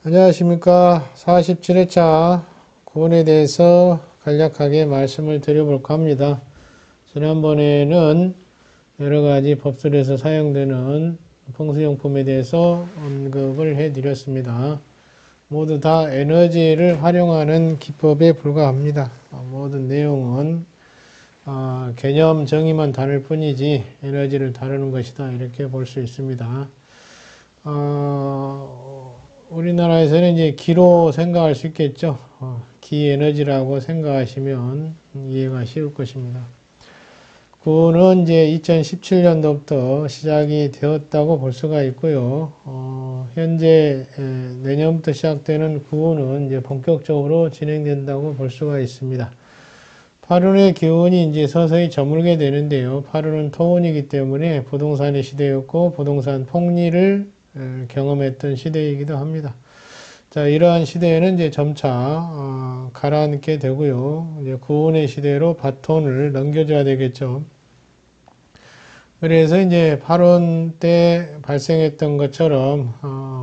안녕하십니까. 47회차 구원에 대해서 간략하게 말씀을 드려볼까 합니다. 지난번에는 여러가지 법술에서 사용되는 풍수용품에 대해서 언급을 해드렸습니다. 모두 다 에너지를 활용하는 기법에 불과합니다. 모든 내용은 개념 정의만 다를 뿐이지 에너지를 다루는 것이다, 이렇게 볼 수 있습니다. 우리나라에서는 이제 기로 생각할 수 있겠죠. 기 에너지라고 생각하시면 이해가 쉬울 것입니다. 구는 이제 2017년도부터 시작이 되었다고 볼 수가 있고요. 현재 내년부터 시작되는 구는 이제 본격적으로 진행된다고 볼 수가 있습니다. 8운의 기운이 이제 서서히 저물게 되는데요. 8운은 토운이기 때문에 부동산의 시대였고 부동산 폭리를 경험했던 시대이기도 합니다. 자, 이러한 시대에는 이제 점차 가라앉게 되고요. 이제 구운의 시대로 바톤을 넘겨줘야 되겠죠. 그래서 이제 8운 때 발생했던 것처럼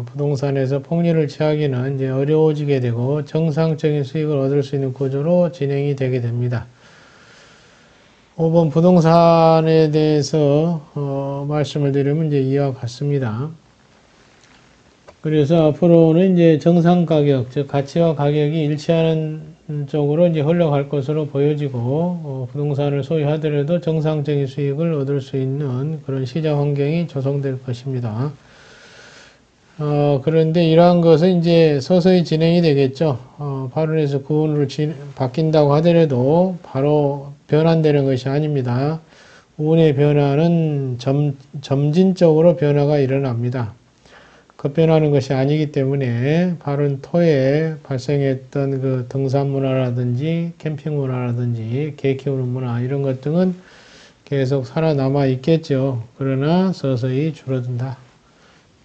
부동산에서 폭리를 취하기는 이제 어려워지게 되고 정상적인 수익을 얻을 수 있는 구조로 진행이 되게 됩니다. 5번 부동산에 대해서 말씀을 드리면 이제 이와 같습니다. 그래서 앞으로는 이제 정상 가격, 즉 가치와 가격이 일치하는 쪽으로 이제 흘러갈 것으로 보여지고, 부동산을 소유하더라도 정상적인 수익을 얻을 수 있는 그런 시장 환경이 조성될 것입니다. 그런데 이러한 것은 이제 서서히 진행이 되겠죠. 8운에서 9운으로 바뀐다고 하더라도 바로 변환되는 것이 아닙니다. 운의 변화는 점진적으로 변화가 일어납니다. 급변하는 것이 아니기 때문에 8운 토에 발생했던 그 등산 문화라든지 캠핑 문화라든지 개 키우는 문화, 이런 것들은 계속 살아남아 있겠죠. 그러나 서서히 줄어든다.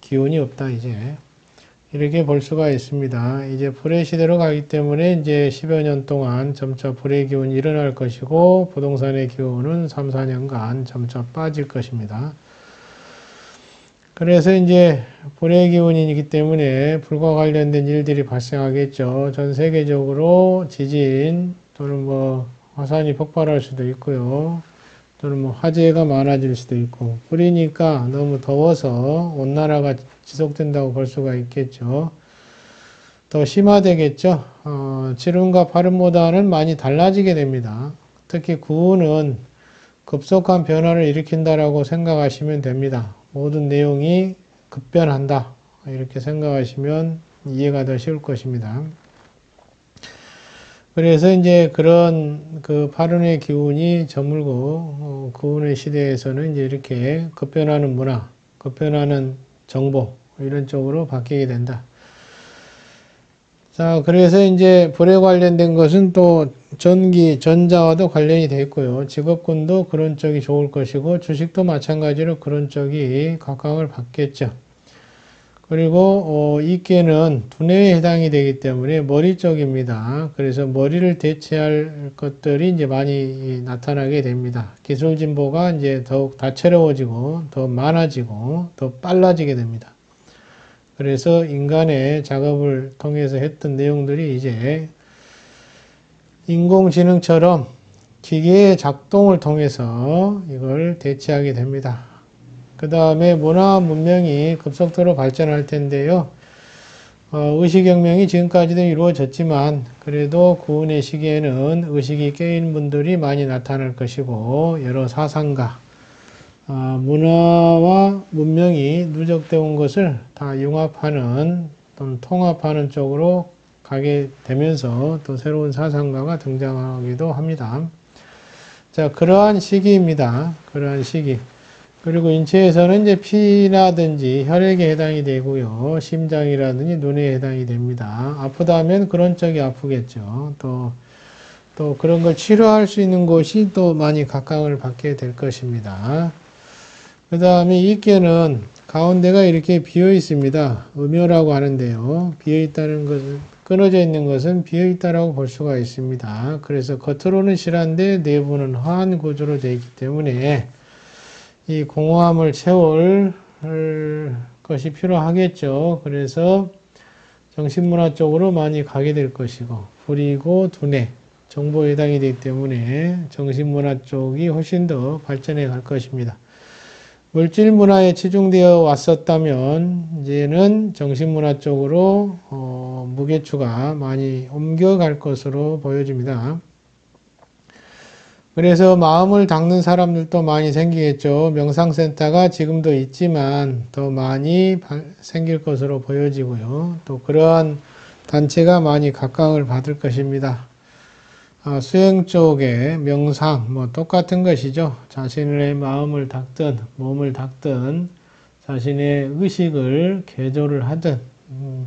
기운이 없다, 이제. 이렇게 볼 수가 있습니다. 이제 불의 시대로 가기 때문에 이제 10여 년 동안 점차 불의 기운이 일어날 것이고, 부동산의 기운은 3, 4년간 점차 빠질 것입니다. 그래서 이제 불의 기운이기 때문에 불과 관련된 일들이 발생하겠죠. 전 세계적으로 지진 또는 뭐 화산이 폭발할 수도 있고요. 또는 뭐 화재가 많아질 수도 있고, 불이니까 너무 더워서 온난화가 지속된다고 볼 수가 있겠죠. 더 심화되겠죠. 7운과 8운보다는 많이 달라지게 됩니다. 특히 9운은 급속한 변화를 일으킨다라고 생각하시면 됩니다. 모든 내용이 급변한다, 이렇게 생각하시면 이해가 더 쉬울 것입니다. 그래서 이제 그런 그 8운의 기운이 저물고 9운의 시대에서는 이제 이렇게 급변하는 문화, 급변하는 정보, 이런 쪽으로 바뀌게 된다. 자, 그래서 이제 불에 관련된 것은 또 전기, 전자와도 관련이 되어 있고요. 직업군도 그런 쪽이 좋을 것이고, 주식도 마찬가지로 그런 쪽이 각광을 받겠죠. 그리고 이께는 두뇌에 해당이 되기 때문에 머리 쪽입니다. 그래서 머리를 대체할 것들이 이제 많이 나타나게 됩니다. 기술 진보가 이제 더욱 다채로워지고 더 많아지고 더 빨라지게 됩니다. 그래서 인간의 작업을 통해서 했던 내용들이 이제 인공지능처럼 기계의 작동을 통해서 이걸 대체하게 됩니다. 그 다음에 문화 문명이 급속도로 발전할 텐데요. 의식혁명이 지금까지도 이루어졌지만 그래도 구운의 시기에는 의식이 깨인 분들이 많이 나타날 것이고, 여러 사상가, 문화와 문명이 누적되어 온 것을 다 융합하는 또는 통합하는 쪽으로 가게 되면서 또 새로운 사상가가 등장하기도 합니다. 자, 그러한 시기입니다. 그러한 시기. 그리고 인체에서는 이제 피라든지 혈액에 해당이 되고요. 심장이라든지 눈에 해당이 됩니다. 아프다 하면 그런 쪽이 아프겠죠. 또 그런 걸 치료할 수 있는 곳이 또 많이 각광을 받게 될 것입니다. 그 다음에 이께는 가운데가 이렇게 비어 있습니다. 음요라고 하는데요. 비어 있다는 것은, 끊어져 있는 것은 비어 있다라고 볼 수가 있습니다. 그래서 겉으로는 실한데 내부는 화한 구조로 되어 있기 때문에 이 공허함을 채울 것이 필요하겠죠. 그래서 정신문화 쪽으로 많이 가게 될 것이고, 불이고 두뇌, 정보에 해당이 되기 때문에 정신문화 쪽이 훨씬 더 발전해 갈 것입니다. 물질문화에 치중되어 왔었다면 이제는 정신문화 쪽으로 무게추가 많이 옮겨갈 것으로 보여집니다. 그래서 마음을 닦는 사람들도 많이 생기겠죠. 명상센터가 지금도 있지만 더 많이 생길 것으로 보여지고요. 또 그러한 단체가 많이 각광을 받을 것입니다. 수행 쪽에 명상, 똑같은 것이죠. 자신의 마음을 닦든, 몸을 닦든, 자신의 의식을 개조를 하든,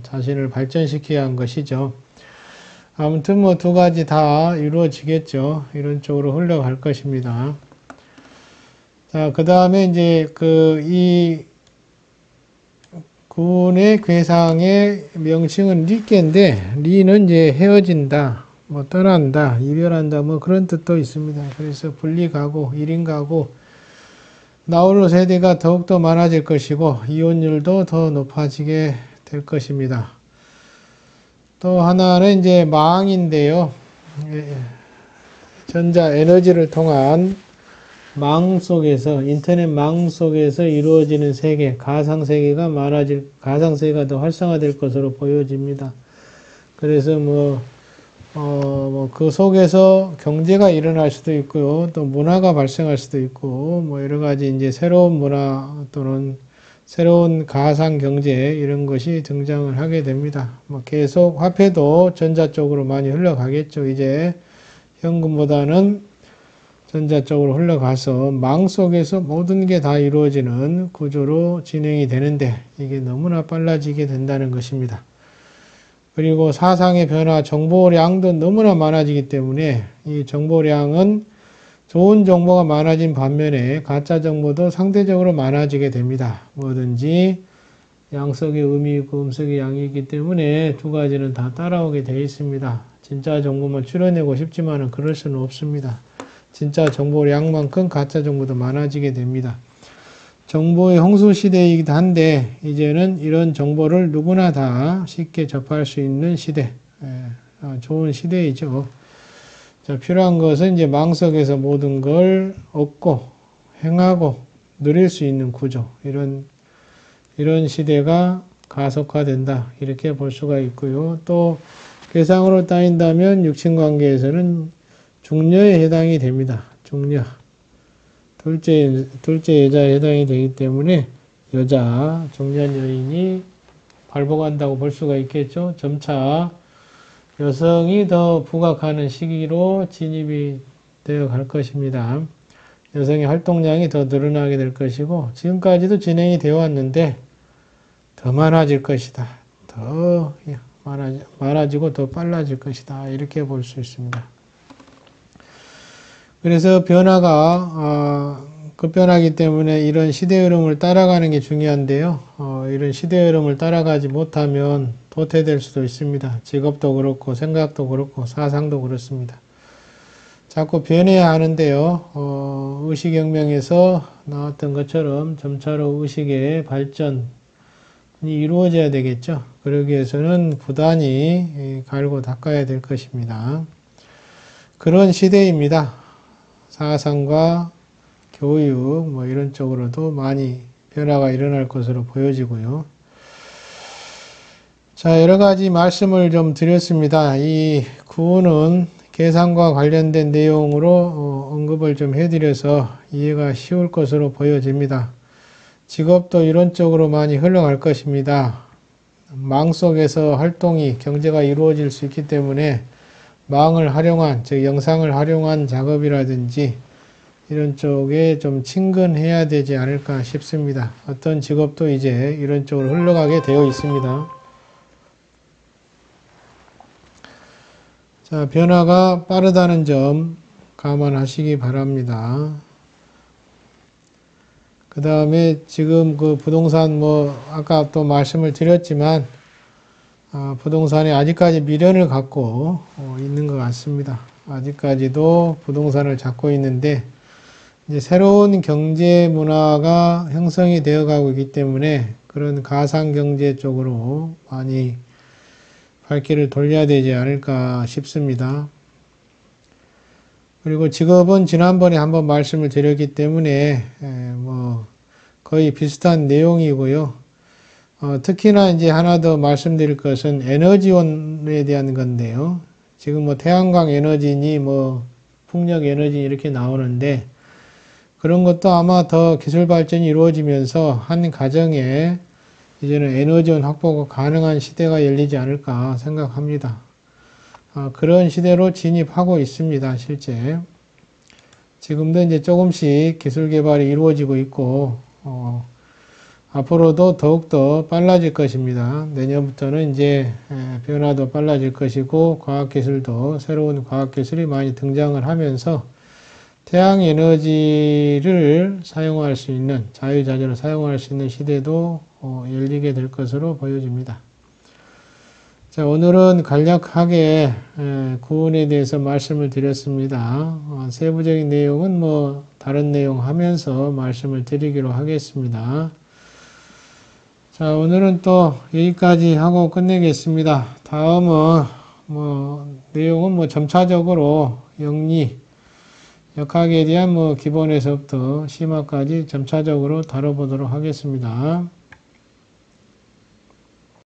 자신을 발전시켜야 한 것이죠. 아무튼 두 가지 다 이루어지겠죠. 이런 쪽으로 흘러갈 것입니다. 자, 그 다음에 이제 이 군의 괴상의 명칭은 리께인데, 리는 이제 헤어진다, 떠난다, 이별한다, 그런 뜻도 있습니다. 그래서 분리가고, 1인 가고, 나홀로 세대가 더욱더 많아질 것이고, 이혼율도 더 높아지게 될 것입니다. 또 하나는 이제 망인데요. 전자 에너지를 통한 망 속에서, 인터넷 망 속에서 이루어지는 세계, 가상세계가 가상세계가 더 활성화될 것으로 보여집니다. 그래서 그 속에서 경제가 일어날 수도 있고요. 또 문화가 발생할 수도 있고, 여러 가지 이제 새로운 문화 또는 새로운 가상 경제 이런 것이 등장을 하게 됩니다. 계속 화폐도 전자 쪽으로 많이 흘러가겠죠. 이제 현금보다는 전자 쪽으로 흘러가서 망 속에서 모든 게 다 이루어지는 구조로 진행이 되는데 이게 너무나 빨라지게 된다는 것입니다. 그리고 사상의 변화, 정보량도 너무나 많아지기 때문에 이 정보량은 좋은 정보가 많아진 반면에 가짜 정보도 상대적으로 많아지게 됩니다. 뭐든지 양석의 음이 있고 음석의 양이 있기 때문에 두 가지는 다 따라오게 되어 있습니다. 진짜 정보만 추려내고 싶지만은 그럴 수는 없습니다. 진짜 정보량만큼 가짜 정보도 많아지게 됩니다. 정보의 홍수 시대이기도 한데 이제는 이런 정보를 누구나 다 쉽게 접할 수 있는 시대, 좋은 시대이죠. 자, 필요한 것은 이제 망 속에서 모든 걸 얻고 행하고 누릴 수 있는 구조, 이런 시대가 가속화된다 이렇게 볼 수가 있고요. 또 괴상으로 따진다면 육친관계에서는 중녀에 해당이 됩니다. 중녀, 둘째 여자에 해당이 되기 때문에 여자 중년 여인이 발복한다고 볼 수가 있겠죠. 점차 여성이 더 부각하는 시기로 진입이 되어 갈 것입니다. 여성의 활동량이 더 늘어나게 될 것이고 지금까지도 진행이 되어 왔는데 더 많아질 것이다. 더 많아지고 더 빨라질 것이다. 이렇게 볼 수 있습니다. 그래서 변화가 급변하기 때문에 이런 시대 흐름을 따라가는 게 중요한데요. 이런 시대 흐름을 따라가지 못하면 도태될 수도 있습니다. 직업도 그렇고 생각도 그렇고 사상도 그렇습니다. 자꾸 변해야 하는데요. 의식혁명에서 나왔던 것처럼 점차로 의식의 발전이 이루어져야 되겠죠. 그러기 위해서는 부단히 갈고 닦아야 될 것입니다. 그런 시대입니다. 사상과 교육 이런 쪽으로도 많이 변화가 일어날 것으로 보여지고요. 자, 여러 가지 말씀을 좀 드렸습니다. 이 구호는 계산과 관련된 내용으로 언급을 좀 해드려서 이해가 쉬울 것으로 보여집니다. 직업도 이런 쪽으로 많이 흘러갈 것입니다. 망 속에서 활동이, 경제가 이루어질 수 있기 때문에 망을 활용한, 즉 영상을 활용한 작업이라든지 이런 쪽에 좀 친근해야 되지 않을까 싶습니다. 어떤 직업도 이제 이런 쪽으로 흘러가게 되어 있습니다. 자, 변화가 빠르다는 점 감안하시기 바랍니다. 그 다음에 지금 그 부동산 아까 또 말씀을 드렸지만 부동산에 아직까지 미련을 갖고 있는 것 같습니다. 아직까지도 부동산을 잡고 있는데 이제 새로운 경제 문화가 형성이 되어 가고 있기 때문에 그런 가상 경제 쪽으로 많이 발길을 돌려야 되지 않을까 싶습니다. 그리고 직업은 지난번에 한번 말씀을 드렸기 때문에 뭐 거의 비슷한 내용이고요. 특히나 이제 하나 더 말씀드릴 것은 에너지원에 대한 건데요. 지금 뭐 태양광 에너지니 뭐 풍력 에너지 이렇게 나오는데 그런 것도 아마 더 기술 발전이 이루어지면서 한 가정에 이제는 에너지원 확보가 가능한 시대가 열리지 않을까 생각합니다. 그런 시대로 진입하고 있습니다, 실제. 지금도 이제 조금씩 기술 개발이 이루어지고 있고, 앞으로도 더욱더 빨라질 것입니다. 내년부터는 이제 변화도 빨라질 것이고, 과학기술도 새로운 과학기술이 많이 등장을 하면서 태양에너지를 사용할 수 있는, 자유자재로 사용할 수 있는 시대도 열리게 될 것으로 보여집니다. 자, 오늘은 간략하게 구원에 대해서 말씀을 드렸습니다. 세부적인 내용은 뭐 다른 내용 하면서 말씀을 드리기로 하겠습니다. 자, 오늘은 또 여기까지 하고 끝내겠습니다. 다음은 내용은 뭐 점차적으로 영리, 역학에 대한 뭐 기본에서부터 심화까지 점차적으로 다뤄보도록 하겠습니다.